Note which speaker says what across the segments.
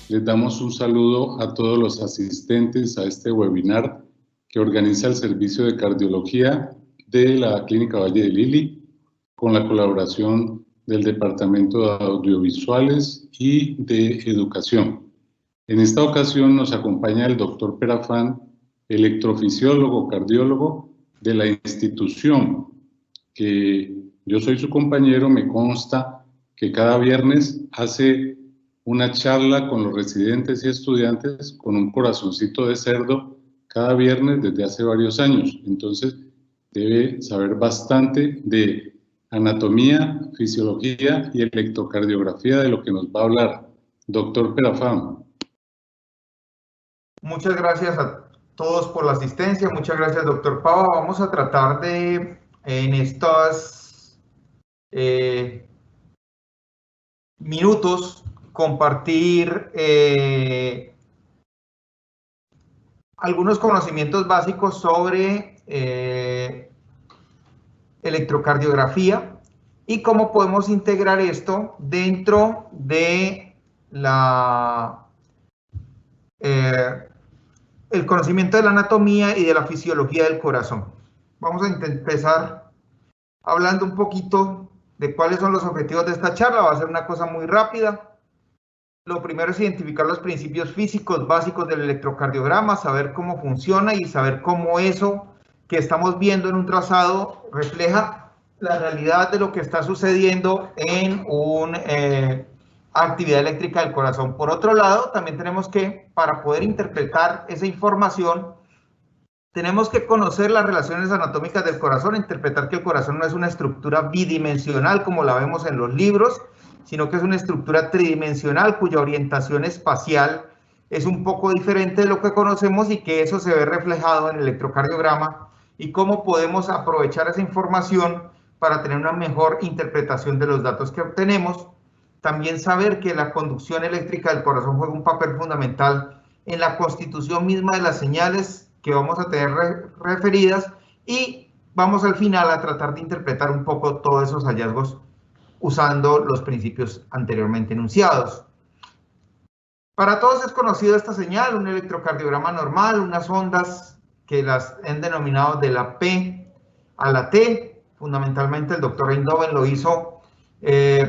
Speaker 1: Les damos un saludo a todos los asistentes a este webinar que organiza el Servicio de Cardiología de la Clínica Valle de Lili, con la colaboración del Departamento de Audiovisuales y de Educación. En esta ocasión nos acompaña el doctor Perafán, electrofisiólogo, cardiólogo de la institución, que yo soy su compañero. Me consta que cada viernes hace una charla con los residentes y estudiantes con un corazoncito de cerdo cada viernes desde hace varios años. Entonces, debe saber bastante de anatomía, fisiología y electrocardiografía de lo que nos va a hablar. Doctor Perafán.
Speaker 2: Muchas gracias a todos por la asistencia. Muchas gracias, doctor Pava. Vamos a tratar de, en estos minutos, compartir algunos conocimientos básicos sobre electrocardiografía y cómo podemos integrar esto dentro de el conocimiento de la anatomía y de la fisiología del corazón. Vamos a empezar hablando un poquito de cuáles son los objetivos de esta charla. Va a ser una cosa muy rápida. Lo primero es identificar los principios físicos básicos del electrocardiograma, saber cómo funciona y saber cómo eso que estamos viendo en un trazado refleja la realidad de lo que está sucediendo en una actividad eléctrica del corazón. Por otro lado, también tenemos que, para poder interpretar esa información, tenemos que conocer las relaciones anatómicas del corazón, interpretar que el corazón no es una estructura bidimensional como la vemos en los libros, sino que es una estructura tridimensional cuya orientación espacial es un poco diferente de lo que conocemos y que eso se ve reflejado en el electrocardiograma, y cómo podemos aprovechar esa información para tener una mejor interpretación de los datos que obtenemos. También saber que la conducción eléctrica del corazón juega un papel fundamental en la constitución misma de las señales que vamos a tener referidas, y vamos al final a tratar de interpretar un poco todos esos hallazgos usando los principios anteriormente enunciados. Para todos es conocido esta señal, un electrocardiograma normal, unas ondas que las han denominado de la P a la T. Fundamentalmente el doctor Eindhoven lo hizo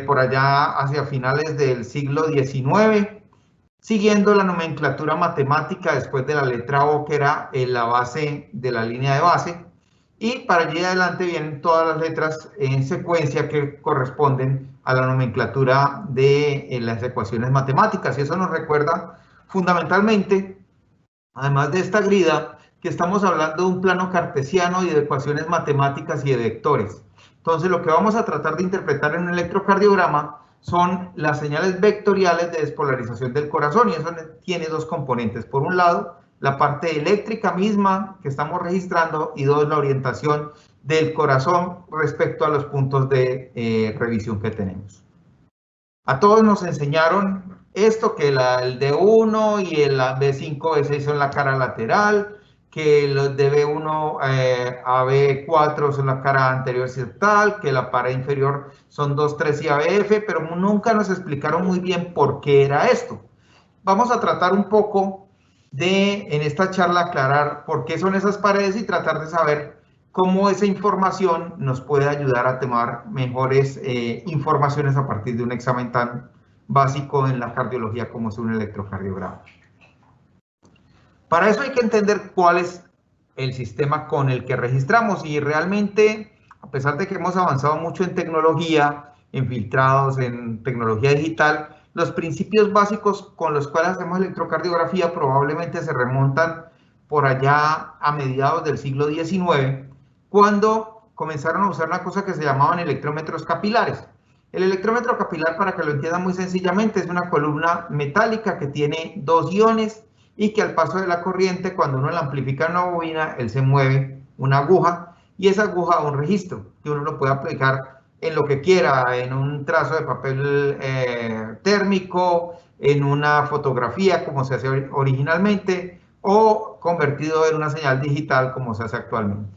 Speaker 2: por allá hacia finales del siglo XIX, siguiendo la nomenclatura matemática después de la letra O, que era la base de la línea de base, y para allí adelante vienen todas las letras en secuencia que corresponden a la nomenclatura de las ecuaciones matemáticas. Y eso nos recuerda fundamentalmente, además de esta grida, que estamos hablando de un plano cartesiano y de ecuaciones matemáticas y de vectores. Entonces, lo que vamos a tratar de interpretar en un electrocardiograma son las señales vectoriales de despolarización del corazón, y eso tiene dos componentes. Por un lado, la parte eléctrica misma que estamos registrando, y dos, la orientación del corazón respecto a los puntos de revisión que tenemos. A todos nos enseñaron esto, que el D1 y el B5, B6 son la cara lateral, que los de B1 a B4 son la cara anterior septal, que la pared inferior son 2, 3 y ABF, pero nunca nos explicaron muy bien por qué era esto. Vamos a tratar un poco de, en esta charla, aclarar por qué son esas paredes y tratar de saber cómo esa información nos puede ayudar a tomar mejores informaciones a partir de un examen tan básico en la cardiología como es un electrocardiograma. Para eso hay que entender cuál es el sistema con el que registramos, y realmente, a pesar de que hemos avanzado mucho en tecnología, en filtrados, en tecnología digital, los principios básicos con los cuales hacemos electrocardiografía probablemente se remontan por allá a mediados del siglo XIX, cuando comenzaron a usar una cosa que se llamaban electrómetros capilares. El electrómetro capilar, para que lo entiendan muy sencillamente, es una columna metálica que tiene dos iones, y que al paso de la corriente, cuando uno la amplifica en una bobina, él se mueve una aguja, y esa aguja da un registro que uno lo puede aplicar en lo que quiera, en un trazo de papel térmico, en una fotografía como se hace originalmente, o convertido en una señal digital como se hace actualmente.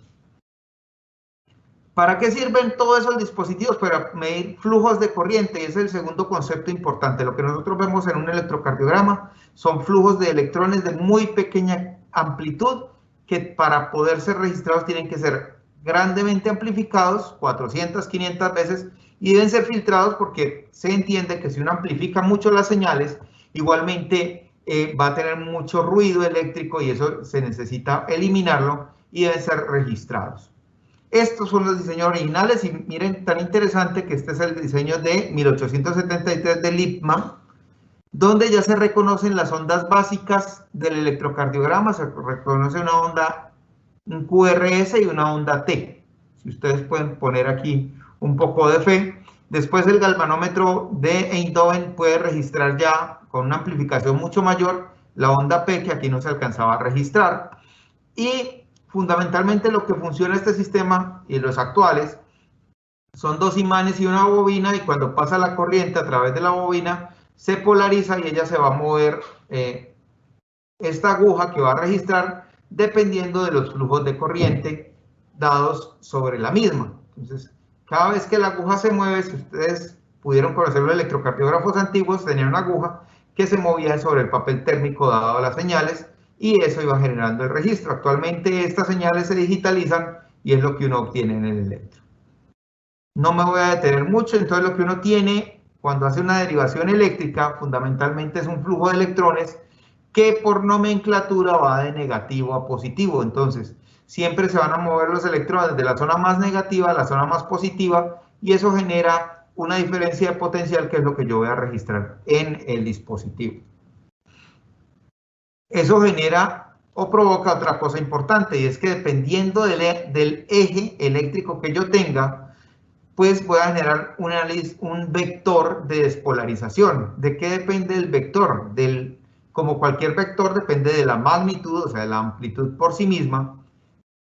Speaker 2: ¿Para qué sirven todos esos dispositivos? Para medir flujos de corriente, y ese es el segundo concepto importante. Lo que nosotros vemos en un electrocardiograma son flujos de electrones de muy pequeña amplitud que para poder ser registrados tienen que ser grandemente amplificados, 400, 500 veces, y deben ser filtrados porque se entiende que si uno amplifica mucho las señales, igualmente va a tener mucho ruido eléctrico y eso se necesita eliminarlo y deben ser registrados. Estos son los diseños originales y miren, tan interesante que este es el diseño de 1873 de Lippmann, donde ya se reconocen las ondas básicas del electrocardiograma, se reconoce una onda, un QRS y una onda T. Si ustedes pueden poner aquí un poco de fe. Después el galvanómetro de Eindhoven puede registrar ya con una amplificación mucho mayor la onda P, que aquí no se alcanzaba a registrar. Y fundamentalmente lo que funciona este sistema y los actuales son dos imanes y una bobina, y cuando pasa la corriente a través de la bobina se polariza y ella se va a mover esta aguja que va a registrar dependiendo de los flujos de corriente dados sobre la misma. Entonces, cada vez que la aguja se mueve, si ustedes pudieron conocer los electrocardiógrafos antiguos, tenían una aguja que se movía sobre el papel térmico dado a las señales, y eso iba generando el registro. Actualmente estas señales se digitalizan y es lo que uno obtiene en el electro. No me voy a detener mucho, entonces lo que uno tiene cuando hace una derivación eléctrica fundamentalmente es un flujo de electrones que por nomenclatura va de negativo a positivo. Entonces siempre se van a mover los electrones de la zona más negativa a la zona más positiva y eso genera una diferencia de potencial que es lo que yo voy a registrar en el dispositivo. Eso genera o provoca otra cosa importante, y es que dependiendo del eje eléctrico que yo tenga, pues voy a generar un vector de despolarización. ¿De qué depende el vector? Como cualquier vector, depende de la magnitud, o sea, de la amplitud por sí misma,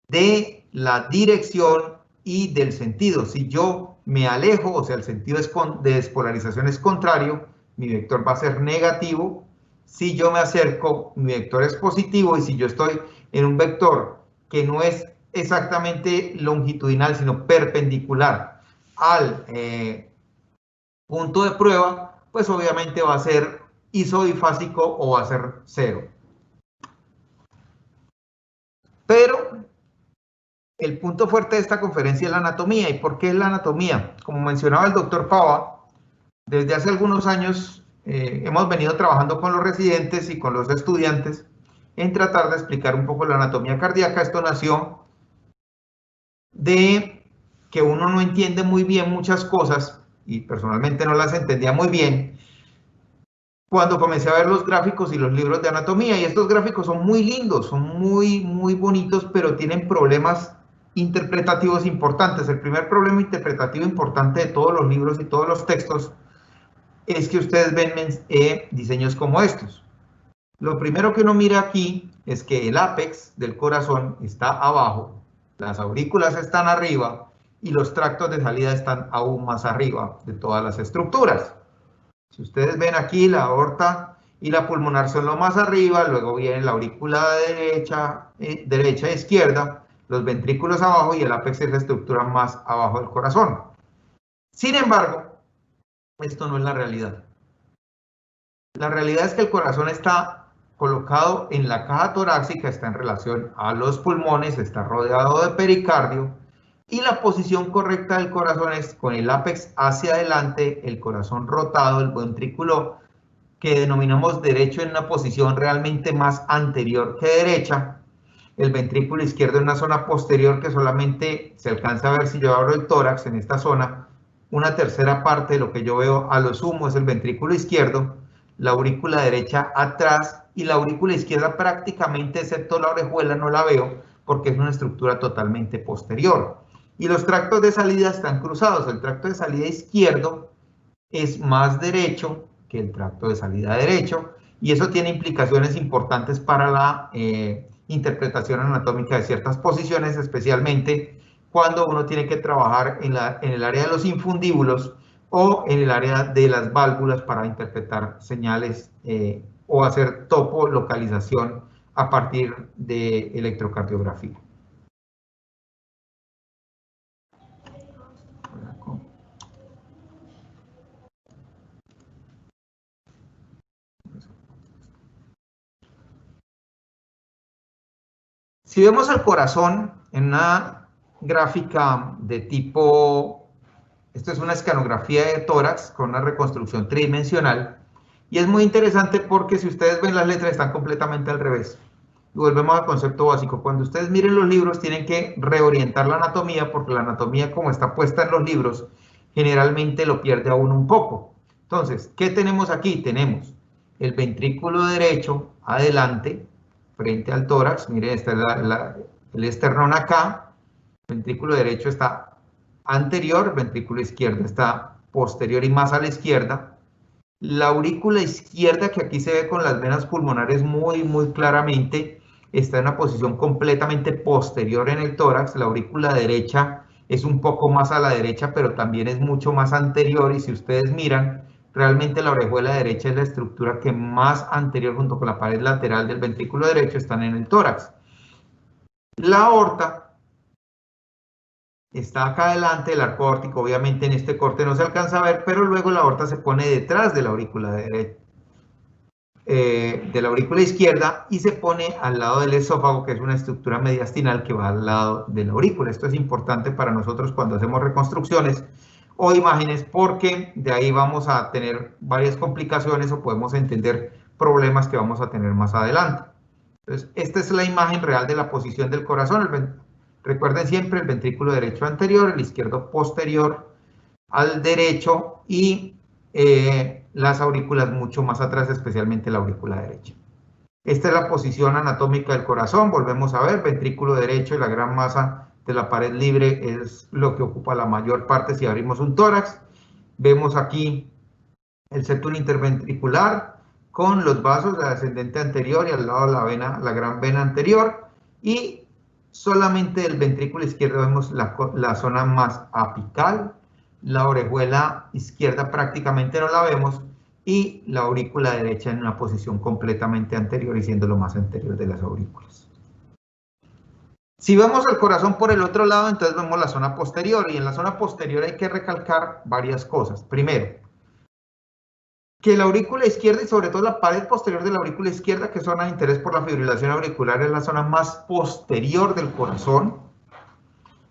Speaker 2: de la dirección y del sentido. Si yo me alejo, o sea, el sentido de despolarización es contrario, mi vector va a ser negativo. Si yo me acerco, mi vector es positivo, y si yo estoy en un vector que no es exactamente longitudinal, sino perpendicular al punto de prueba, pues obviamente va a ser isodifásico o va a ser cero. Pero el punto fuerte de esta conferencia es la anatomía. ¿Y por qué es la anatomía? Como mencionaba el doctor Pava, desde hace algunos años hemos venido trabajando con los residentes y con los estudiantes en tratar de explicar un poco la anatomía cardíaca. Esto nació de que uno no entiende muy bien muchas cosas, y personalmente no las entendía muy bien, cuando comencé a ver los gráficos y los libros de anatomía, y estos gráficos son muy lindos, son muy bonitos, pero tienen problemas interpretativos importantes. El primer problema interpretativo importante de todos los libros y todos los textos es que ustedes ven diseños como estos. Lo primero que uno mira aquí es que el ápex del corazón está abajo, las aurículas están arriba y los tractos de salida están aún más arriba de todas las estructuras. Si ustedes ven aquí, la aorta y la pulmonar son lo más arriba, luego viene la aurícula derecha e izquierda, los ventrículos abajo y el ápex es la estructura más abajo del corazón. Sin embargo, esto no es la realidad. La realidad es que el corazón está colocado en la caja torácica, está en relación a los pulmones, está rodeado de pericardio, y la posición correcta del corazón es con el ápex hacia adelante, el corazón rotado, el ventrículo que denominamos derecho en una posición realmente más anterior que derecha, el ventrículo izquierdo en una zona posterior que solamente se alcanza a ver si yo abro el tórax en esta zona. Una tercera parte de lo que yo veo a lo sumo es el ventrículo izquierdo, la aurícula derecha atrás, y la aurícula izquierda prácticamente, excepto la orejuela, no la veo porque es una estructura totalmente posterior. Y los tractos de salida están cruzados. El tracto de salida izquierdo es más derecho que el tracto de salida derecho, y eso tiene implicaciones importantes para la interpretación anatómica de ciertas posiciones, especialmente cuando uno tiene que trabajar en el área de los infundíbulos o en el área de las válvulas para interpretar señales o hacer topolocalización a partir de electrocardiografía. Si vemos el corazón en una gráfica de tipo, esto es una escanografía de tórax con una reconstrucción tridimensional, y es muy interesante porque si ustedes ven las letras están completamente al revés. Y volvemos al concepto básico. Cuando ustedes miren los libros tienen que reorientar la anatomía porque la anatomía como está puesta en los libros generalmente lo pierde a uno un poco. Entonces, ¿qué tenemos aquí? Tenemos el ventrículo derecho adelante frente al tórax. Miren, está el esternón acá. El ventrículo derecho está anterior, el ventrículo izquierdo está posterior y más a la izquierda. La aurícula izquierda, que aquí se ve con las venas pulmonares muy claramente, está en una posición completamente posterior en el tórax. La aurícula derecha es un poco más a la derecha, pero también es mucho más anterior. Y si ustedes miran, realmente la orejuela derecha es la estructura que más anterior, junto con la pared lateral del ventrículo derecho, están en el tórax. La aorta está acá adelante, el arco aórtico, obviamente en este corte no se alcanza a ver, pero luego la aorta se pone detrás de la aurícula derecha. De la aurícula izquierda y se pone al lado del esófago, que es una estructura mediastinal que va al lado de la aurícula. Esto es importante para nosotros cuando hacemos reconstrucciones o imágenes, porque de ahí vamos a tener varias complicaciones o podemos entender problemas que vamos a tener más adelante. Entonces, esta es la imagen real de la posición del corazón. Recuerden siempre el ventrículo derecho anterior, el izquierdo posterior al derecho y las aurículas mucho más atrás, especialmente la aurícula derecha. Esta es la posición anatómica del corazón. Volvemos a ver, ventrículo derecho y la gran masa de la pared libre es lo que ocupa la mayor parte si abrimos un tórax. Vemos aquí el septum interventricular con los vasos de ascendente anterior y al lado la vena, la gran vena anterior, y solamente del ventrículo izquierdo vemos la zona más apical. La orejuela izquierda prácticamente no la vemos y la aurícula derecha en una posición completamente anterior y siendo lo más anterior de las aurículas. Si vemos el corazón por el otro lado, entonces vemos la zona posterior, y en la zona posterior hay que recalcar varias cosas. Primero, que la aurícula izquierda y sobre todo la pared posterior de la aurícula izquierda, que es zona de interés por la fibrilación auricular, es la zona más posterior del corazón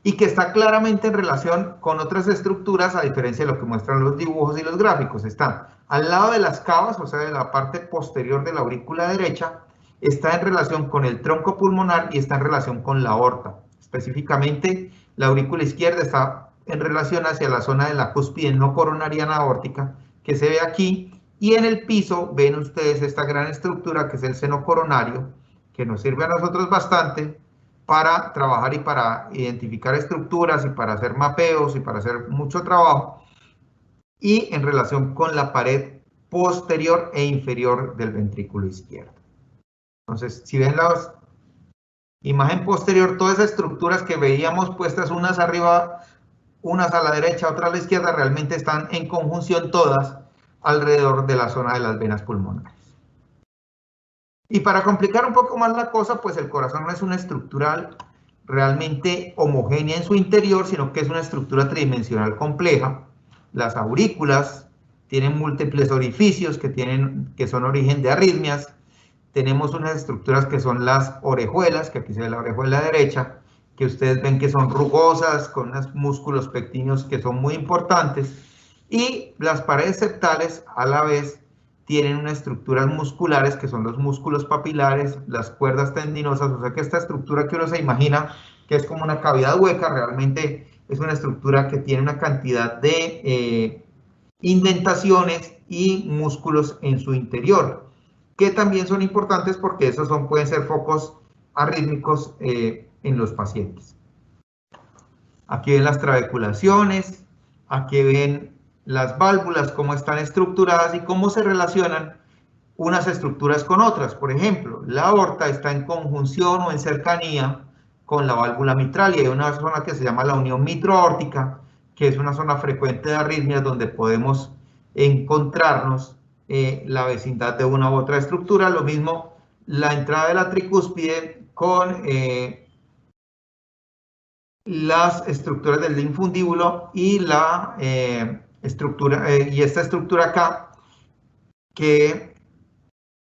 Speaker 2: y que está claramente en relación con otras estructuras, a diferencia de lo que muestran los dibujos y los gráficos. Está al lado de las cavas, o sea, de la parte posterior de la aurícula derecha, está en relación con el tronco pulmonar y está en relación con la aorta. Específicamente, la aurícula izquierda está en relación hacia la zona de la cúspide no coronariana aórtica, que se ve aquí, y en el piso ven ustedes esta gran estructura que es el seno coronario, que nos sirve a nosotros bastante para trabajar y para identificar estructuras y para hacer mapeos y para hacer mucho trabajo, y en relación con la pared posterior e inferior del ventrículo izquierdo. Entonces, si ven la imagen posterior, todas esas estructuras que veíamos puestas unas arriba, unas a la derecha, otras a la izquierda, realmente están en conjunción todas alrededor de la zona de las venas pulmonares. Y para complicar un poco más la cosa, pues el corazón no es una estructura realmente homogénea en su interior, sino que es una estructura tridimensional compleja. Las aurículas tienen múltiples orificios que son origen de arritmias. Tenemos unas estructuras que son las orejuelas, que aquí se ve la orejuela derecha, que ustedes ven que son rugosas, con unos músculos pectíneos que son muy importantes. Y las paredes septales, a la vez, tienen unas estructuras musculares que son los músculos papilares, las cuerdas tendinosas, o sea que esta estructura que uno se imagina que es como una cavidad hueca, realmente es una estructura que tiene una cantidad de indentaciones y músculos en su interior, que también son importantes porque esos pueden ser focos arrítmicos en los pacientes. Aquí ven las trabeculaciones, aquí ven las válvulas, cómo están estructuradas y cómo se relacionan unas estructuras con otras. Por ejemplo, la aorta está en conjunción o en cercanía con la válvula mitral y hay una zona que se llama la unión mitroaórtica, que es una zona frecuente de arritmias donde podemos encontrarnos la vecindad de una u otra estructura. Lo mismo la entrada de la tricúspide con las estructuras del linfundíbulo y la y esta estructura acá, que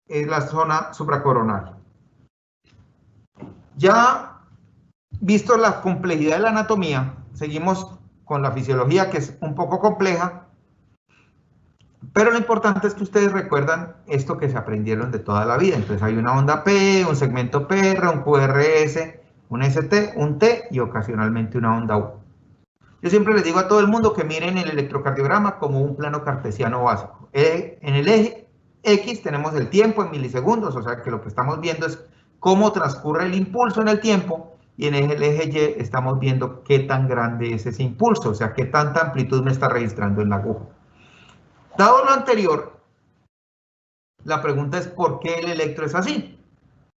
Speaker 2: es la zona supracoronaria. Ya visto la complejidad de la anatomía, seguimos con la fisiología, que es un poco compleja, pero lo importante es que ustedes recuerdan esto que se aprendieron de toda la vida. Entonces hay una onda P, un segmento PR, un QRS, un ST, un T y ocasionalmente una onda U. Yo siempre les digo a todo el mundo que miren el electrocardiograma como un plano cartesiano básico. En el eje X tenemos el tiempo en milisegundos, o sea que lo que estamos viendo es cómo transcurre el impulso en el tiempo, y en el eje Y estamos viendo qué tan grande es ese impulso, o sea qué tanta amplitud me está registrando en la aguja. Dado lo anterior, la pregunta es ¿por qué el electro es así?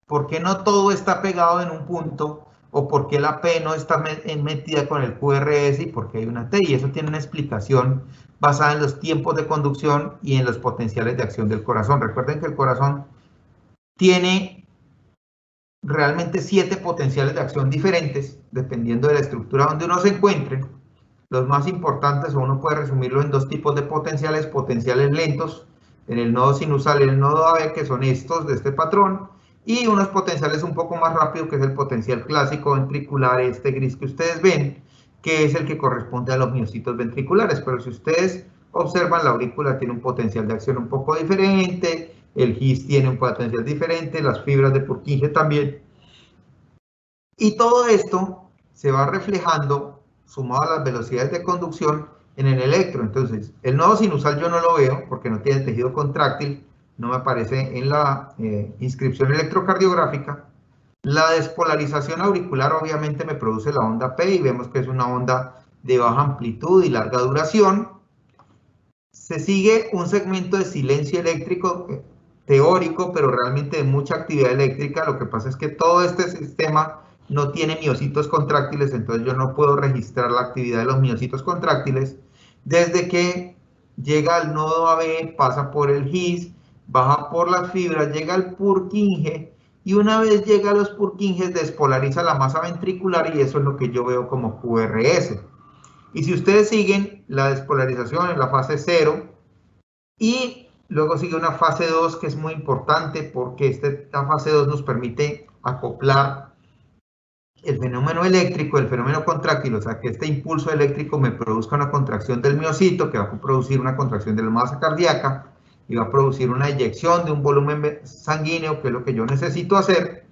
Speaker 2: ¿Por qué no todo está pegado en un punto? ¿O por qué la P no está metida con el QRS y por qué hay una T? Y eso tiene una explicación basada en los tiempos de conducción y en los potenciales de acción del corazón. Recuerden que el corazón tiene realmente 7 potenciales de acción diferentes, dependiendo de la estructura donde uno se encuentre. Los más importantes, o uno puede resumirlo en 2 tipos de potenciales: potenciales lentos en el nodo sinusal y en el nodo AB, que son estos de este patrón, y unos potenciales un poco más rápido, que es el potencial clásico ventricular, este gris que ustedes ven, que es el que corresponde a los miocitos ventriculares. Pero si ustedes observan, la aurícula tiene un potencial de acción un poco diferente, el GIS tiene un potencial diferente, las fibras de Purkinje también. Y todo esto se va reflejando, sumado a las velocidades de conducción, en el electro. Entonces, el nodo sinusal yo no lo veo porque no tiene tejido contráctil, no me aparece en la inscripción electrocardiográfica. La despolarización auricular obviamente me produce la onda P, y vemos que es una onda de baja amplitud y larga duración. Se sigue un segmento de silencio eléctrico teórico, pero realmente de mucha actividad eléctrica. Lo que pasa es que todo este sistema no tiene miocitos contráctiles, entonces yo no puedo registrar la actividad de los miocitos contráctiles. Desde que llega al nodo AB, pasa por el GIS, baja por las fibras, llega al Purkinje, y una vez llega a los Purkinjes despolariza la masa ventricular, y eso es lo que yo veo como QRS. Y si ustedes siguen, la despolarización en la fase 0, y luego sigue una fase 2 que es muy importante, porque esta fase 2 nos permite acoplar el fenómeno eléctrico, el fenómeno contráctil, o sea que este impulso eléctrico me produzca una contracción del miocito, que va a producir una contracción de la masa cardíaca, y va a producir una eyección de un volumen sanguíneo, que es lo que yo necesito hacer,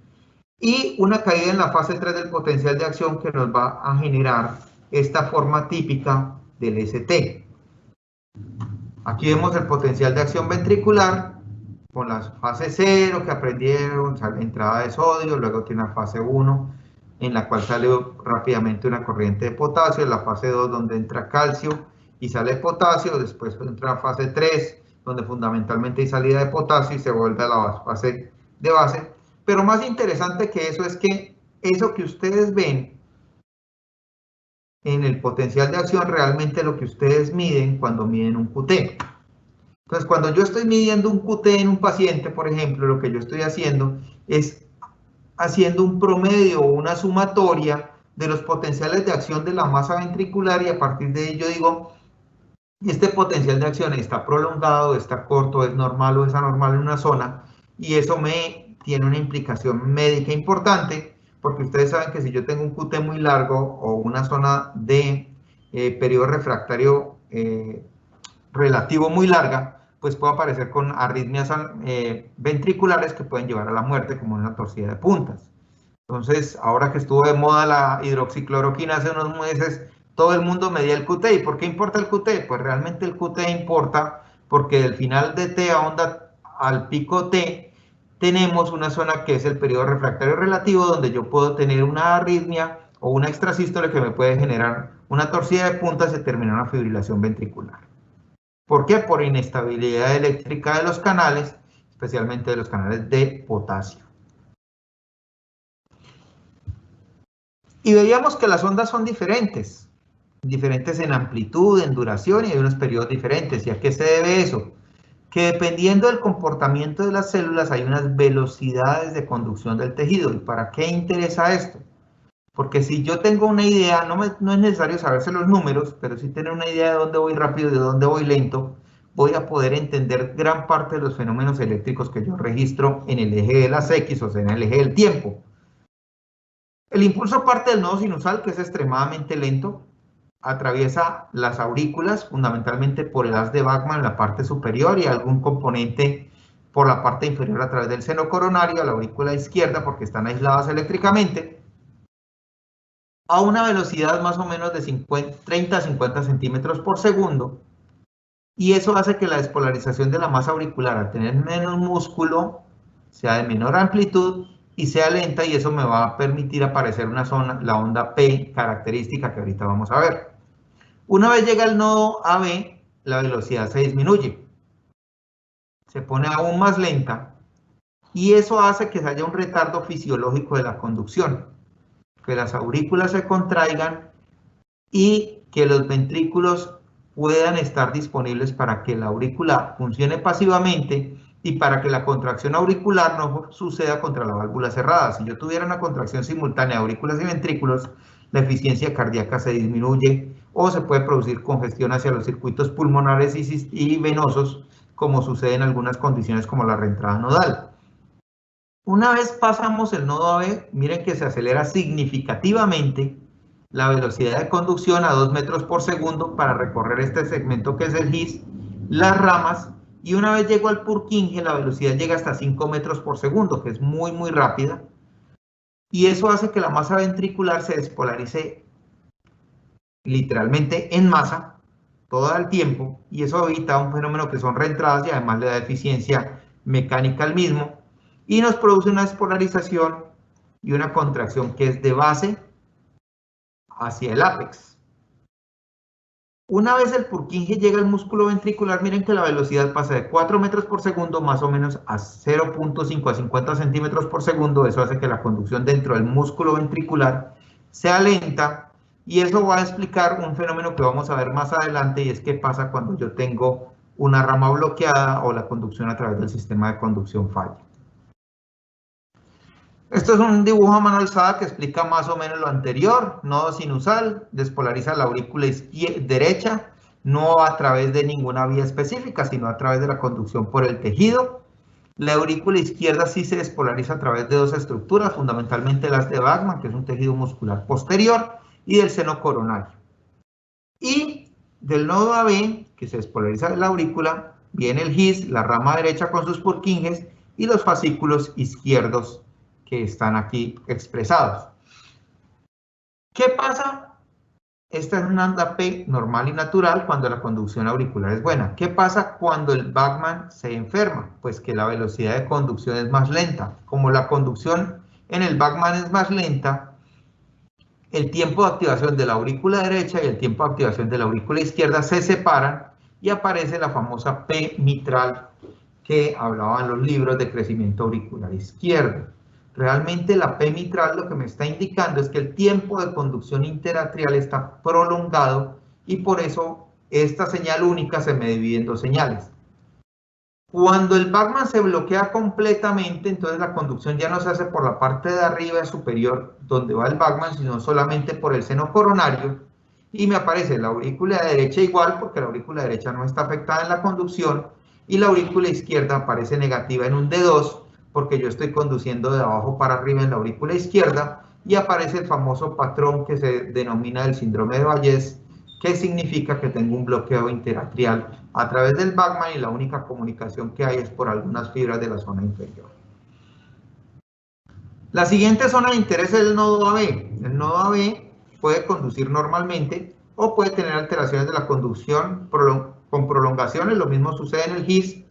Speaker 2: y una caída en la fase 3 del potencial de acción, que nos va a generar esta forma típica del ST. Aquí vemos el potencial de acción ventricular con la fase 0 que aprendieron, sale entrada de sodio, luego tiene una fase 1 en la cual sale rápidamente una corriente de potasio, la fase 2 donde entra calcio y sale potasio, después entra la fase 3 donde fundamentalmente hay salida de potasio y se vuelve a la fase de base. Pero más interesante que eso es que eso que ustedes ven en el potencial de acción realmente lo que ustedes miden cuando miden un QT. Entonces, cuando yo estoy midiendo un QT en un paciente, por ejemplo, lo que yo estoy haciendo es haciendo un promedio o una sumatoria de los potenciales de acción de la masa ventricular, y a partir de ello digo, este potencial de acción está prolongado, está corto, es normal o es anormal en una zona, y eso me tiene una implicación médica importante, porque ustedes saben que si yo tengo un QT muy largo o una zona de periodo refractario relativo muy larga, pues puede aparecer con arritmias ventriculares que pueden llevar a la muerte, como una torcida de puntas. Entonces, ahora que estuvo de moda la hidroxicloroquina hace unos meses, todo el mundo medía el QT. ¿Y por qué importa el QT? Pues realmente el QT importa porque del final de T a onda al pico T tenemos una zona que es el periodo refractario relativo, donde yo puedo tener una arritmia o una extrasístole que me puede generar una torcida de puntas y terminar una fibrilación ventricular. ¿Por qué? Por inestabilidad eléctrica de los canales, especialmente de los canales de potasio. Y veíamos que las ondas son diferentes en amplitud, en duración, y hay unos periodos diferentes. ¿Y a qué se debe eso? Que dependiendo del comportamiento de las células hay unas velocidades de conducción del tejido. ¿Y para qué interesa esto? Porque si yo tengo una idea, no es necesario saberse los números, pero sí tener una idea de dónde voy rápido y de dónde voy lento, voy a poder entender gran parte de los fenómenos eléctricos que yo registro en el eje de las X, o sea, en el eje del tiempo. El impulso parte del nodo sinusal, que es extremadamente lento, atraviesa las aurículas, fundamentalmente por el haz de Bachmann en la parte superior y algún componente por la parte inferior a través del seno coronario a la aurícula izquierda, porque están aisladas eléctricamente, a una velocidad más o menos de 30 a 50 centímetros por segundo, y eso hace que la despolarización de la masa auricular, al tener menos músculo, sea de menor amplitud y sea lenta, y eso me va a permitir aparecer una zona, la onda P característica que ahorita vamos a ver. Una vez llega al nodo AB, la velocidad se disminuye, se pone aún más lenta, y eso hace que haya un retardo fisiológico de la conducción, que las aurículas se contraigan y que los ventrículos puedan estar disponibles para que la aurícula funcione pasivamente y para que la contracción auricular no suceda contra la válvula cerrada. Si yo tuviera una contracción simultánea de aurículas y ventrículos, la eficiencia cardíaca se disminuye o se puede producir congestión hacia los circuitos pulmonares y venosos, como sucede en algunas condiciones como la reentrada nodal. Una vez pasamos el nodo AB, miren que se acelera significativamente la velocidad de conducción a 2 metros por segundo para recorrer este segmento que es el GIS, las ramas, y una vez llego al Purkinje, la velocidad llega hasta 5 metros por segundo, que es muy, muy rápida, y eso hace que la masa ventricular se despolarice literalmente en masa todo el tiempo, y eso evita un fenómeno que son reentradas y además le da eficiencia mecánica al mismo, y nos produce una despolarización y una contracción que es de base hacia el ápex. Una vez el Purkinje llega al músculo ventricular, miren que la velocidad pasa de 4 metros por segundo más o menos a 0.5 a 50 centímetros por segundo. Eso hace que la conducción dentro del músculo ventricular sea lenta, y eso va a explicar un fenómeno que vamos a ver más adelante, y es qué pasa cuando yo tengo una rama bloqueada o la conducción a través del sistema de conducción falla. Esto es un dibujo a mano alzada que explica más o menos lo anterior. Nodo sinusal, despolariza la aurícula derecha, no a través de ninguna vía específica, sino a través de la conducción por el tejido. La aurícula izquierda sí se despolariza a través de dos estructuras, fundamentalmente las de Bachmann, que es un tejido muscular posterior, y del seno coronario. Y del nodo AB, que se despolariza de la aurícula, viene el GIS, la rama derecha con sus Purkinjes, y los fascículos izquierdos que están aquí expresados. ¿Qué pasa? Esta es una onda P normal y natural cuando la conducción auricular es buena. ¿Qué pasa cuando el Bachmann se enferma? Pues que la velocidad de conducción es más lenta. Como la conducción en el Bachmann es más lenta, el tiempo de activación de la aurícula derecha y el tiempo de activación de la aurícula izquierda se separan y aparece la famosa P mitral que hablaba en los libros de crecimiento auricular izquierdo. Realmente la P mitral lo que me está indicando es que el tiempo de conducción interatrial está prolongado, y por eso esta señal única se me divide en dos señales. Cuando el Bachmann se bloquea completamente, entonces la conducción ya no se hace por la parte de arriba superior donde va el Bachmann, sino solamente por el seno coronario, y me aparece la aurícula derecha igual, porque la aurícula derecha no está afectada en la conducción, y la aurícula izquierda aparece negativa en un D2, porque yo estoy conduciendo de abajo para arriba en la aurícula izquierda, y aparece el famoso patrón que se denomina el síndrome de Bayes, que significa que tengo un bloqueo interatrial a través del Bachmann y la única comunicación que hay es por algunas fibras de la zona inferior. La siguiente zona de interés es el nodo AB. El nodo AB puede conducir normalmente o puede tener alteraciones de la conducción con prolongaciones. Lo mismo sucede en el GIS.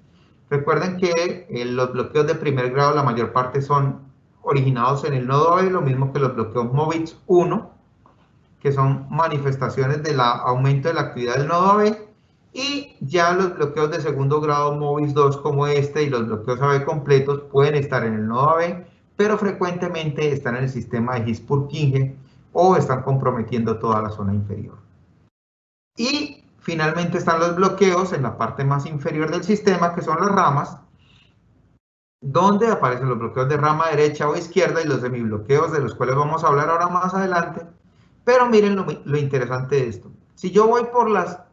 Speaker 2: Recuerden que los bloqueos de primer grado, la mayor parte son originados en el nodo AB, lo mismo que los bloqueos MOVIX 1, que son manifestaciones del aumento de la actividad del nodo AB, y ya los bloqueos de segundo grado MOVIX 2 como este y los bloqueos AB completos pueden estar en el nodo AB, pero frecuentemente están en el sistema de GIS-Purkinje o están comprometiendo toda la zona inferior. Y finalmente están los bloqueos en la parte más inferior del sistema, que son las ramas, donde aparecen los bloqueos de rama derecha o izquierda y los semibloqueos, de los cuales vamos a hablar ahora más adelante. Pero miren lo interesante de esto. Si yo voy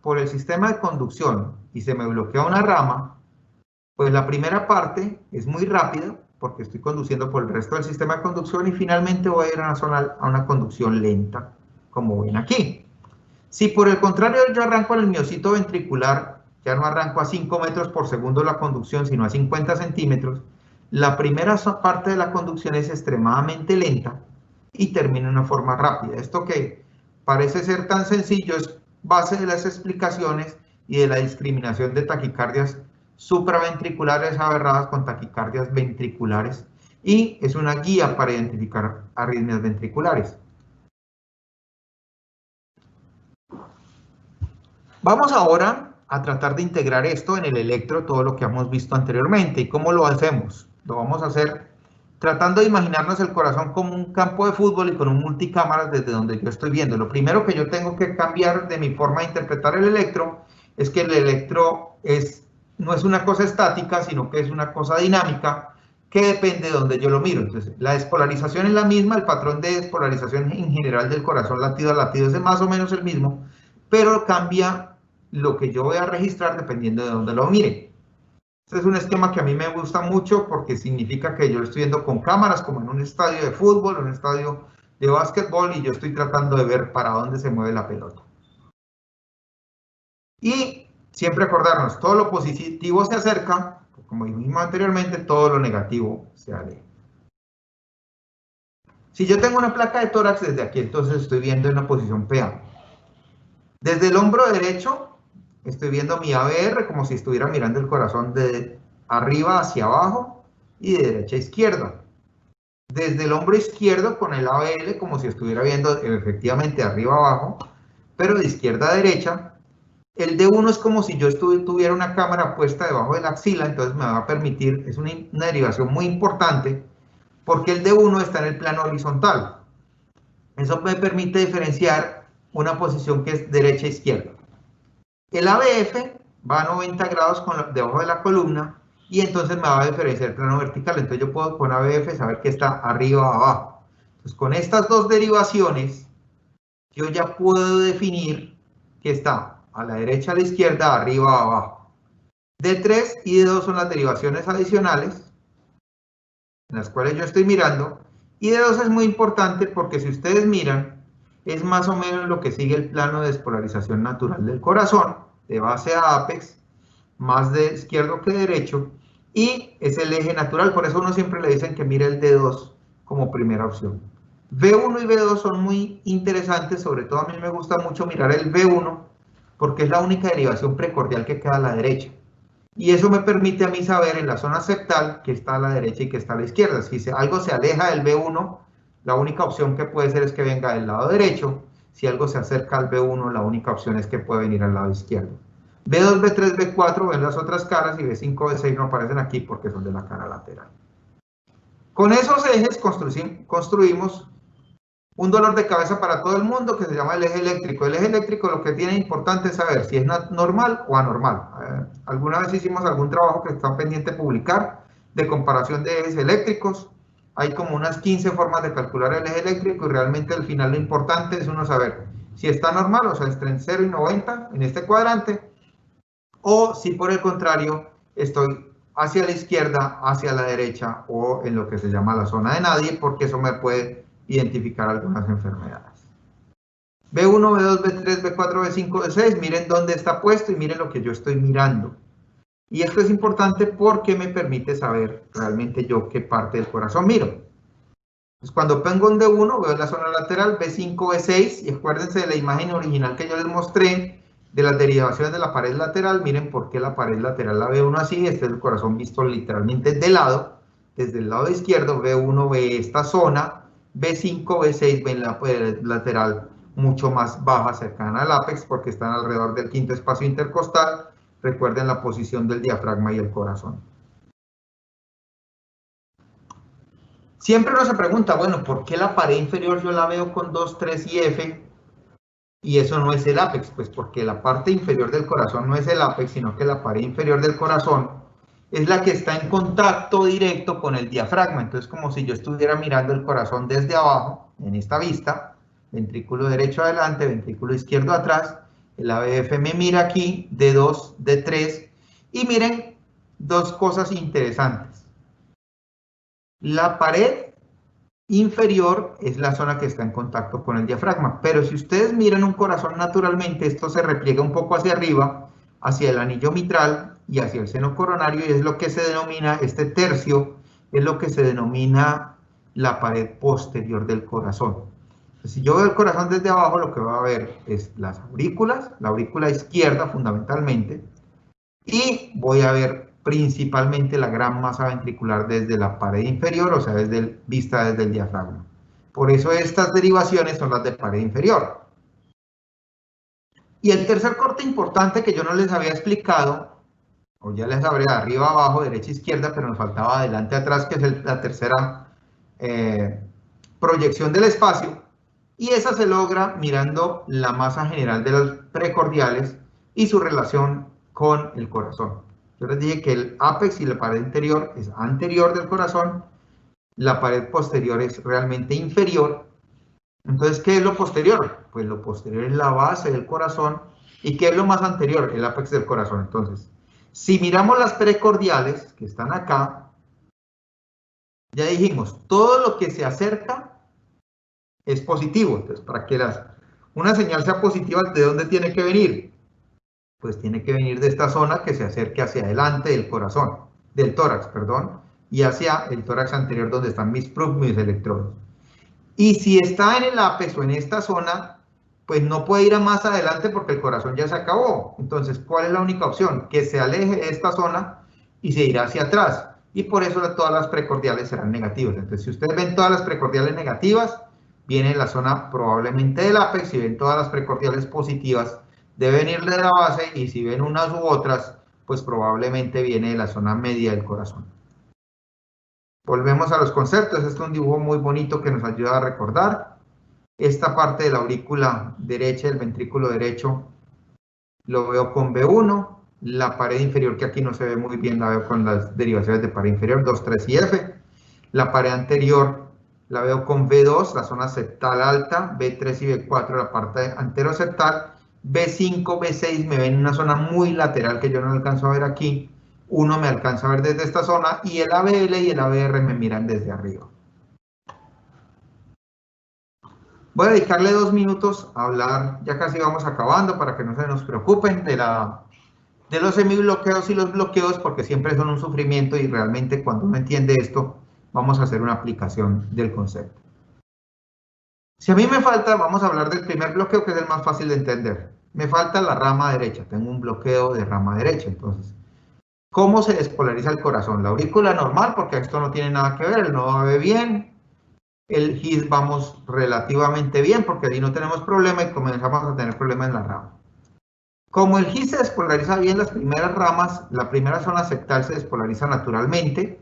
Speaker 2: por el sistema de conducción y se me bloquea una rama, pues la primera parte es muy rápida, porque estoy conduciendo por el resto del sistema de conducción, y finalmente voy a ir a una conducción lenta, como ven aquí. Si por el contrario yo arranco en el miocito ventricular, ya no arranco a 5 metros por segundo la conducción, sino a 50 centímetros, la primera parte de la conducción es extremadamente lenta y termina de una forma rápida. Esto que parece ser tan sencillo es base de las explicaciones y de la discriminación de taquicardias supraventriculares aberradas con taquicardias ventriculares, y es una guía para identificar arritmias ventriculares. Vamos ahora a tratar de integrar esto en el electro, todo lo que hemos visto anteriormente. ¿Y cómo lo hacemos? Lo vamos a hacer tratando de imaginarnos el corazón como un campo de fútbol y con un multicámaras desde donde yo estoy viendo. Lo primero que yo tengo que cambiar de mi forma de interpretar el electro es que el electro no es una cosa estática, sino que es una cosa dinámica que depende de donde yo lo miro. Entonces, la despolarización es la misma, el patrón de despolarización en general del corazón latido a latido es más o menos el mismo, pero cambia lo que yo voy a registrar dependiendo de donde lo mire. Este es un esquema que a mí me gusta mucho porque significa que yo estoy viendo con cámaras como en un estadio de fútbol, un estadio de básquetbol, y yo estoy tratando de ver para dónde se mueve la pelota. Y siempre acordarnos, todo lo positivo se acerca, como dijimos anteriormente, todo lo negativo se aleja. Si yo tengo una placa de tórax desde aquí, entonces estoy viendo en la posición PA. Desde el hombro derecho estoy viendo mi ABR como si estuviera mirando el corazón de arriba hacia abajo y de derecha a izquierda. Desde el hombro izquierdo con el ABL como si estuviera viendo efectivamente arriba abajo, pero de izquierda a derecha. El D1 es como si yo tuviera una cámara puesta debajo de la axila, entonces me va a permitir, es una derivación muy importante, porque el D1 está en el plano horizontal. Eso me permite diferenciar una posición que es derecha e izquierda. El ABF va a 90 grados debajo de la columna, y entonces me va a diferenciar el plano vertical. Entonces yo puedo con ABF saber que está arriba o abajo. Entonces con estas dos derivaciones, yo ya puedo definir que está a la derecha, a la izquierda, arriba o abajo. D3 y D2 son las derivaciones adicionales en las cuales yo estoy mirando. Y D2 es muy importante porque si ustedes miran, es más o menos lo que sigue el plano de despolarización natural del corazón, de base a apex, más de izquierdo que derecho, y es el eje natural. Por eso uno siempre le dicen que mire el D2 como primera opción. V1 y V2 son muy interesantes, sobre todo a mí me gusta mucho mirar el V1 porque es la única derivación precordial que queda a la derecha. Y eso me permite a mí saber en la zona septal que está a la derecha y que está a la izquierda. Si algo se aleja del V1, la única opción que puede ser es que venga del lado derecho. Si algo se acerca al V1, la única opción es que puede venir al lado izquierdo. V2, V3, V4 ven las otras caras, y V5, V6 no aparecen aquí porque son de la cara lateral. Con esos ejes construimos un dolor de cabeza para todo el mundo que se llama el eje eléctrico. El eje eléctrico lo que tiene importante es saber si es normal o anormal. Alguna vez hicimos algún trabajo que está pendiente de publicar de comparación de ejes eléctricos. Hay como unas 15 formas de calcular el eje eléctrico, y realmente al final lo importante es uno saber si está normal, o sea, entre 0 y 90 en este cuadrante, o si por el contrario estoy hacia la izquierda, hacia la derecha, o en lo que se llama la zona de nadie, porque eso me puede identificar algunas enfermedades. B1, B2, B3, B4, B5, B6, miren dónde está puesto y miren lo que yo estoy mirando. Y esto es importante porque me permite saber realmente yo qué parte del corazón miro. Entonces, cuando pongo un D1, veo la zona lateral, B5, B6, y acuérdense de la imagen original que yo les mostré de las derivaciones de la pared lateral. Miren por qué la pared lateral la ve uno así. Este es el corazón visto literalmente de lado. Desde el lado izquierdo, B1 ve esta zona, B5, B6 ven la pared lateral mucho más baja, cercana al ápex, porque están alrededor del quinto espacio intercostal. Recuerden la posición del diafragma y el corazón. Siempre uno se pregunta, bueno, ¿por qué la pared inferior yo la veo con 2, 3 y F y eso no es el ápex? Pues porque la parte inferior del corazón no es el ápex, sino que la pared inferior del corazón es la que está en contacto directo con el diafragma. Entonces, como si yo estuviera mirando el corazón desde abajo, en esta vista, ventrículo derecho adelante, ventrículo izquierdo atrás, el ABF me mira aquí, D2, D3, y miren dos cosas interesantes. La pared inferior es la zona que está en contacto con el diafragma, pero si ustedes miran un corazón naturalmente, esto se repliega un poco hacia arriba, hacia el anillo mitral y hacia el seno coronario, y es lo que se denomina, este tercio, es lo que se denomina la pared posterior del corazón. Entonces, si yo veo el corazón desde abajo, lo que va a ver es las aurículas, la aurícula izquierda fundamentalmente, y voy a ver principalmente la gran masa ventricular desde la pared inferior, o sea, vista desde el diafragma. Por eso estas derivaciones son las de pared inferior. Y el tercer corte importante que yo no les había explicado, o ya les hablé de arriba, abajo, derecha, izquierda, pero nos faltaba adelante, atrás, que es la tercera proyección del espacio, y esa se logra mirando la masa general de los precordiales y su relación con el corazón. Yo les dije que el ápex y la pared interior es anterior del corazón, la pared posterior es realmente inferior. Entonces, ¿qué es lo posterior? Pues lo posterior es la base del corazón. ¿Y qué es lo más anterior? El ápex del corazón. Entonces, si miramos las precordiales, que están acá, ya dijimos, todo lo que se acerca es positivo. Entonces, para que una señal sea positiva, ¿de dónde tiene que venir? Pues tiene que venir de esta zona que se acerque hacia adelante del corazón, del tórax, perdón, y hacia el tórax anterior donde están mis electrodos. Y si está en el ápex o en esta zona, pues no puede ir a más adelante porque el corazón ya se acabó. Entonces, ¿cuál es la única opción? Que se aleje de esta zona y se irá hacia atrás. Y por eso todas las precordiales serán negativas. Entonces, si ustedes ven todas las precordiales negativas, viene en la zona probablemente del ápex. Si ven todas las precordiales positivas, debe venir de la base. Y si ven unas u otras, pues probablemente viene de la zona media del corazón. Volvemos a los conceptos. Este es un dibujo muy bonito que nos ayuda a recordar. Esta parte de la aurícula derecha, el ventrículo derecho, lo veo con V1. La pared inferior, que aquí no se ve muy bien, la veo con las derivaciones de pared inferior, 2, 3 y F. La pared anterior la veo con V2, la zona septal alta, V3 y V4, la parte anteroseptal. V5, V6 me ven en una zona muy lateral que yo no alcanzo a ver aquí. 1 me alcanza a ver desde esta zona y el ABL y el ABR me miran desde arriba. Voy a dedicarle 2 minutos a hablar, ya casi vamos acabando, para que no se nos preocupen de los semibloqueos y los bloqueos, porque siempre son un sufrimiento y realmente cuando uno entiende esto, vamos a hacer una aplicación del concepto. Si a mí me falta, vamos a hablar del primer bloqueo, que es el más fácil de entender. Me falta la rama derecha, tengo un bloqueo de rama derecha, entonces, ¿cómo se despolariza el corazón? La aurícula normal, porque esto no tiene nada que ver, el nodo ve bien. El GIS vamos relativamente bien, porque ahí no tenemos problema y comenzamos a tener problemas en la rama. Como el GIS se despolariza bien, las primeras ramas, la primera zona septal se despolariza naturalmente.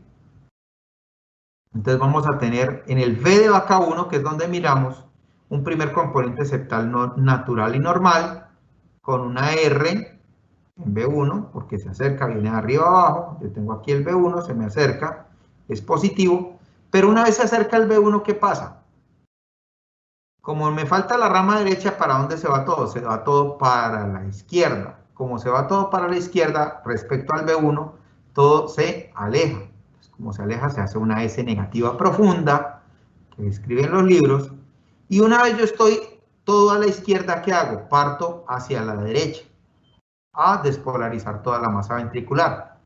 Speaker 2: Entonces vamos a tener en el V de vaca 1, que es donde miramos, un primer componente septal natural y normal, con una R en V1, porque se acerca, viene de arriba a abajo. Yo tengo aquí el V1, se me acerca, es positivo. Pero una vez se acerca el V1, ¿qué pasa? Como me falta la rama derecha, ¿para dónde se va todo? Se va todo para la izquierda. Como se va todo para la izquierda, respecto al V1, todo se aleja. Entonces, como se aleja, se hace una S negativa profunda, que escriben los libros. Y una vez yo estoy todo a la izquierda, ¿qué hago? Parto hacia la derecha, a despolarizar toda la masa ventricular.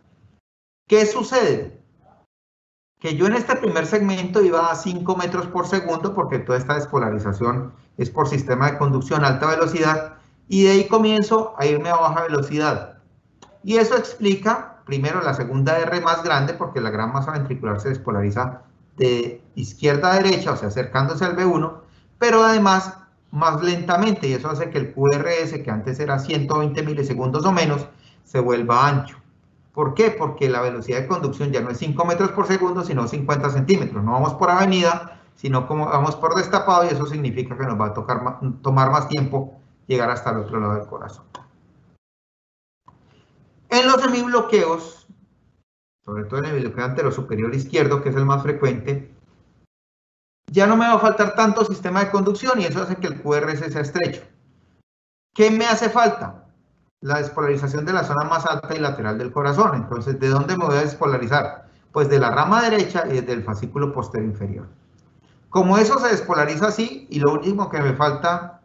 Speaker 2: ¿Qué sucede? Que yo en este primer segmento iba a 5 metros por segundo, porque toda esta despolarización es por sistema de conducción a alta velocidad, y de ahí comienzo a irme a baja velocidad. Y eso explica, primero, la segunda R más grande, porque la gran masa ventricular se despolariza de izquierda a derecha, o sea, acercándose al V1, pero además más lentamente, y eso hace que el QRS, que antes era 120 milisegundos o menos, se vuelva ancho. ¿Por qué? Porque la velocidad de conducción ya no es 5 metros por segundo, sino 50 centímetros. No vamos por avenida, sino como vamos por destapado, y eso significa que nos va a tomar más tiempo llegar hasta el otro lado del corazón. En los semibloqueos, sobre todo en el bloqueo anterosuperior izquierdo, que es el más frecuente, ya no me va a faltar tanto sistema de conducción y eso hace que el QRS sea estrecho. ¿Qué me hace falta? La despolarización de la zona más alta y lateral del corazón. Entonces, ¿de dónde me voy a despolarizar? pues de la rama derecha y del fascículo posterior inferior. Como eso se despolariza así, y lo último que me falta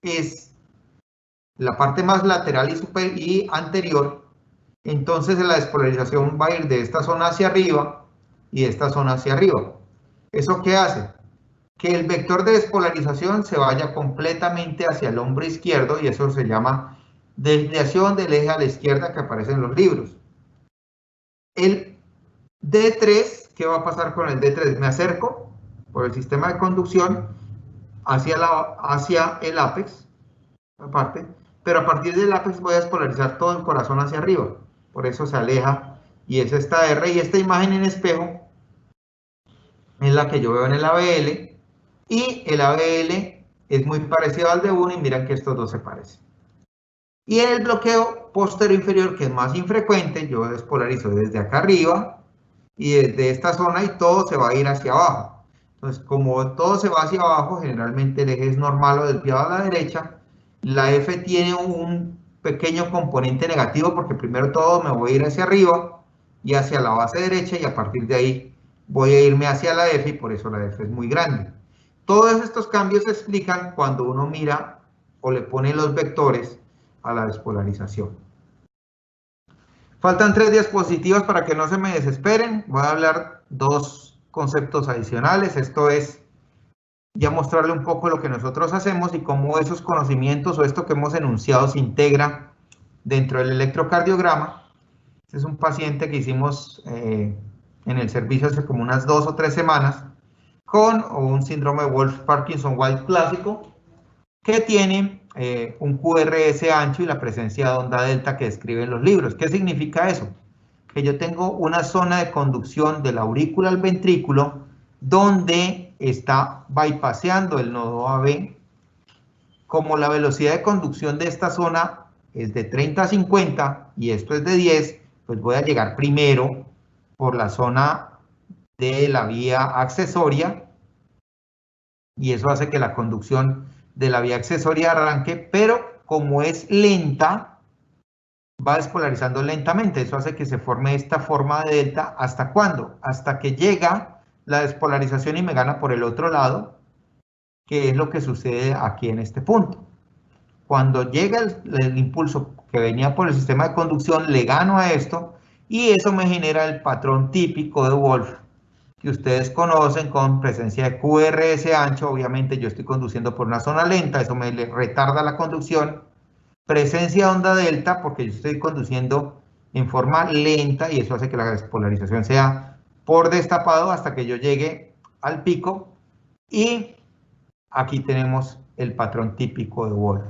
Speaker 2: es la parte más lateral y anterior, entonces la despolarización va a ir de esta zona hacia arriba y de esta zona hacia arriba. ¿Eso qué hace? Que el vector de despolarización se vaya completamente hacia el hombro izquierdo, y eso se llama desviación del eje a la izquierda, que aparece en los libros. El D3, ¿qué va a pasar con el D3? Me acerco por el sistema de conducción hacia el ápex, aparte, pero a partir del ápex voy a despolarizar todo el corazón hacia arriba, por eso se aleja, y es esta R, y esta imagen en espejo es la que yo veo en el ABL, y el ABL es muy parecido al de 1, y miren que estos dos se parecen. Y en el bloqueo posterior inferior, que es más infrecuente, yo despolarizo desde acá arriba y desde esta zona, y todo se va a ir hacia abajo. Entonces, como todo se va hacia abajo, generalmente el eje es normal o desviado a la derecha. La F tiene un pequeño componente negativo, porque primero todo me voy a ir hacia arriba y hacia la base derecha, y a partir de ahí voy a irme hacia la F, y por eso la F es muy grande. Todos estos cambios se explican cuando uno mira o le pone los vectores a la despolarización. Faltan 3 diapositivas para que no se me desesperen. Voy a hablar 2 conceptos adicionales. Esto es ya mostrarle un poco lo que nosotros hacemos y cómo esos conocimientos o esto que hemos enunciado se integra dentro del electrocardiograma. Este es un paciente que hicimos en el servicio hace como unas 2 o 3 semanas con un síndrome de Wolff-Parkinson-White clásico, que tiene un QRS ancho y la presencia de onda delta que describen los libros. ¿Qué significa eso? Que yo tengo una zona de conducción de la aurícula al ventrículo donde está bypaseando el nodo AB. Como la velocidad de conducción de esta zona es de 30 a 50 y esto es de 10, pues voy a llegar primero por la zona de la vía accesoria, y eso hace que la conducción de la vía accesoria arranque, pero como es lenta, va despolarizando lentamente. Eso hace que se forme esta forma de delta. ¿Hasta cuándo? Hasta que llega la despolarización y me gana por el otro lado, que es lo que sucede aquí en este punto. Cuando llega el impulso que venía por el sistema de conducción, le gano a esto, y eso me genera el patrón típico de Wolff, que ustedes conocen, con presencia de QRS ancho. Obviamente yo estoy conduciendo por una zona lenta, eso me retarda la conducción. Presencia de onda delta, porque yo estoy conduciendo en forma lenta, y eso hace que la despolarización sea por destapado hasta que yo llegue al pico. Y aquí tenemos el patrón típico de Wolff.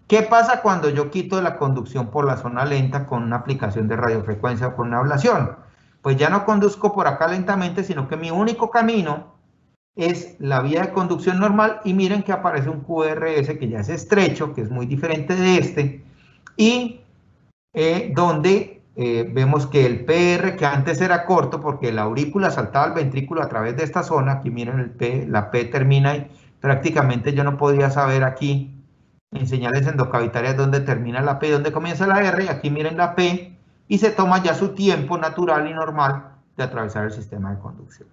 Speaker 2: ¿Qué pasa cuando yo quito la conducción por la zona lenta con una aplicación de radiofrecuencia o con una ablación? Pues ya no conduzco por acá lentamente, sino que mi único camino es la vía de conducción normal, y miren que aparece un QRS que ya es estrecho, que es muy diferente de este, y donde vemos que el PR, que antes era corto porque la aurícula saltaba al ventrículo a través de esta zona, aquí miren el P, la P termina y prácticamente yo no podía saber aquí en señales endocavitarias dónde termina la P y dónde comienza la R, y aquí miren la P, y se toma ya su tiempo natural y normal de atravesar el sistema de conducción.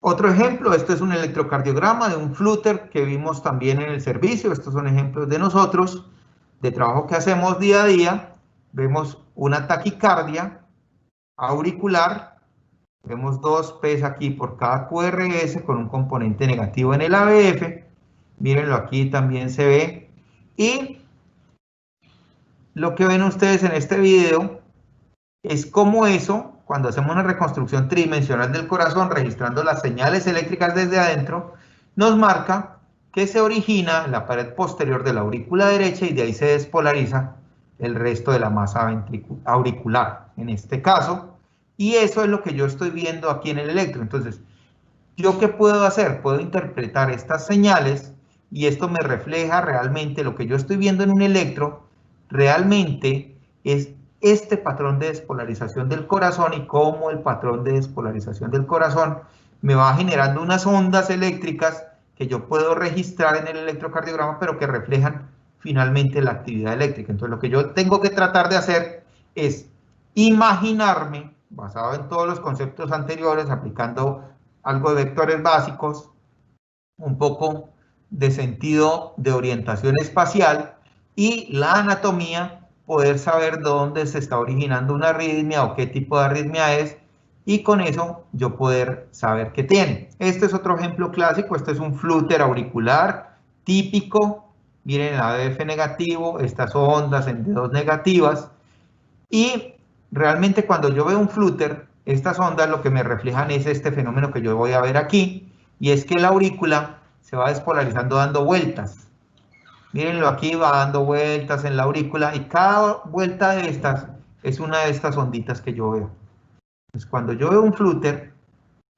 Speaker 2: Otro ejemplo, esto es un electrocardiograma de un flúter que vimos también en el servicio. Estos son ejemplos de nosotros, de trabajo que hacemos día a día. Vemos una taquicardia auricular, vemos 2 P's aquí por cada QRS con un componente negativo en el ABF. Mírenlo, aquí también se ve. Y lo que ven ustedes en este video es cómo eso, cuando hacemos una reconstrucción tridimensional del corazón, registrando las señales eléctricas desde adentro, nos marca que se origina en la pared posterior de la aurícula derecha, y de ahí se despolariza el resto de la masa auricular, en este caso. Y eso es lo que yo estoy viendo aquí en el electro. Entonces, ¿yo qué puedo hacer? Puedo interpretar estas señales, y esto me refleja realmente lo que yo estoy viendo en un electro. Realmente es este patrón de despolarización del corazón, y cómo el patrón de despolarización del corazón me va generando unas ondas eléctricas que yo puedo registrar en el electrocardiograma, pero que reflejan finalmente la actividad eléctrica. Entonces, lo que yo tengo que tratar de hacer es imaginarme, basado en todos los conceptos anteriores, aplicando algo de vectores básicos, un poco de sentido de orientación espacial y la anatomía, poder saber dónde se está originando una arritmia o qué tipo de arritmia es, y con eso yo poder saber qué tiene. Este es otro ejemplo clásico, este es un flúter auricular típico, miren el ABF negativo, estas ondas en D2 negativas, y realmente cuando yo veo un flúter, estas ondas lo que me reflejan es este fenómeno que yo voy a ver aquí, y es que la aurícula se va despolarizando dando vueltas. Mírenlo aquí, va dando vueltas en la aurícula, y cada vuelta de estas es una de estas onditas que yo veo. Entonces, cuando yo veo un flúter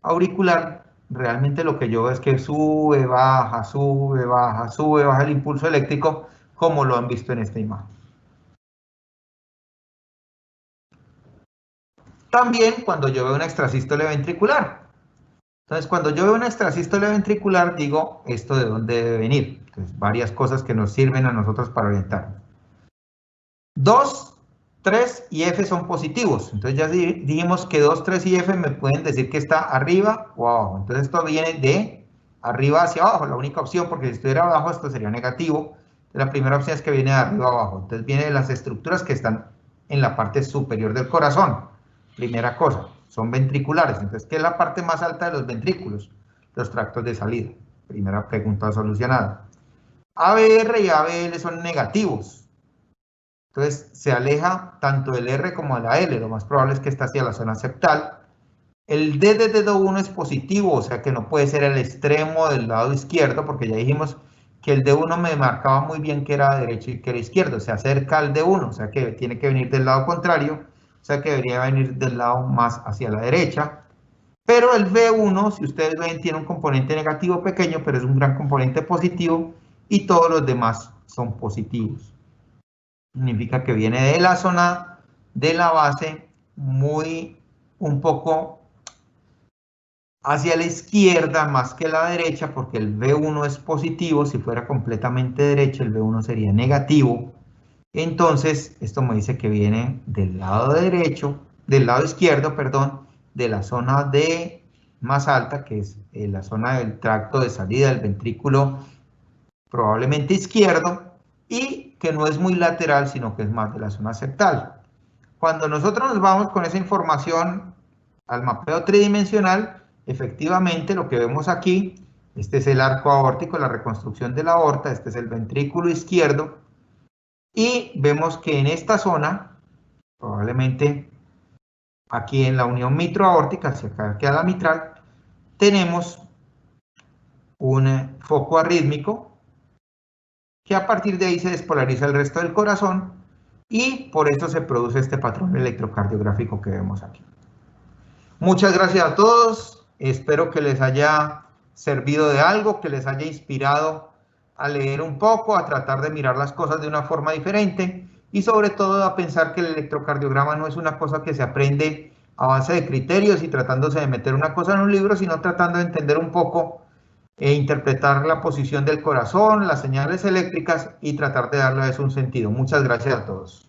Speaker 2: auricular, realmente lo que yo veo es que sube, baja, sube, baja, sube, baja el impulso eléctrico, como lo han visto en esta imagen. También cuando yo veo una extrasístole ventricular. Entonces, cuando yo veo una extrasístole ventricular, digo, ¿esto de dónde debe venir? Entonces, varias cosas que nos sirven a nosotros para orientarnos. 2, 3 y F son positivos. Entonces, ya dijimos que 2, 3 y F me pueden decir que está arriba o abajo. Entonces, esto viene de arriba hacia abajo, la única opción, porque si estuviera abajo, esto sería negativo. La primera opción es que viene de arriba a abajo. Entonces, viene de las estructuras que están en la parte superior del corazón. Primera cosa, son ventriculares. Entonces, ¿qué es la parte más alta de los ventrículos? Los tractos de salida. Primera pregunta solucionada. ABR y ABL son negativos. Entonces, se aleja tanto el R como la L. Lo más probable es que está hacia la zona septal. El D de dedo 1 es positivo, o sea que no puede ser el extremo del lado izquierdo, porque ya dijimos que el D1 me marcaba muy bien que era derecho y que era izquierdo. Se acerca al D1, o sea que tiene que venir del lado contrario. O sea que debería venir del lado más hacia la derecha. Pero el V1, si ustedes ven, tiene un componente negativo pequeño, pero es un gran componente positivo, y todos los demás son positivos. Significa que viene de la zona de la base un poco hacia la izquierda más que la derecha, porque el V1 es positivo. Si fuera completamente derecho, el V1 sería negativo. Entonces, esto me dice que viene del lado derecho, del lado izquierdo, perdón, de la zona D más alta, que es la zona del tracto de salida del ventrículo, probablemente izquierdo, y que no es muy lateral, sino que es más de la zona septal. Cuando nosotros nos vamos con esa información al mapeo tridimensional, efectivamente lo que vemos aquí, este es el arco aórtico, la reconstrucción de la aorta, este es el ventrículo izquierdo, y vemos que en esta zona, probablemente aquí en la unión mitroaórtica, hacia acá queda la mitral, tenemos un foco arrítmico que a partir de ahí se despolariza el resto del corazón, y por eso se produce este patrón electrocardiográfico que vemos aquí. Muchas gracias a todos, espero que les haya servido de algo, que les haya inspirado a leer un poco, a tratar de mirar las cosas de una forma diferente, y sobre todo a pensar que el electrocardiograma no es una cosa que se aprende a base de criterios y tratándose de meter una cosa en un libro, sino tratando de entender un poco e interpretar la posición del corazón, las señales eléctricas, y tratar de darle a eso un sentido. Muchas gracias a todos.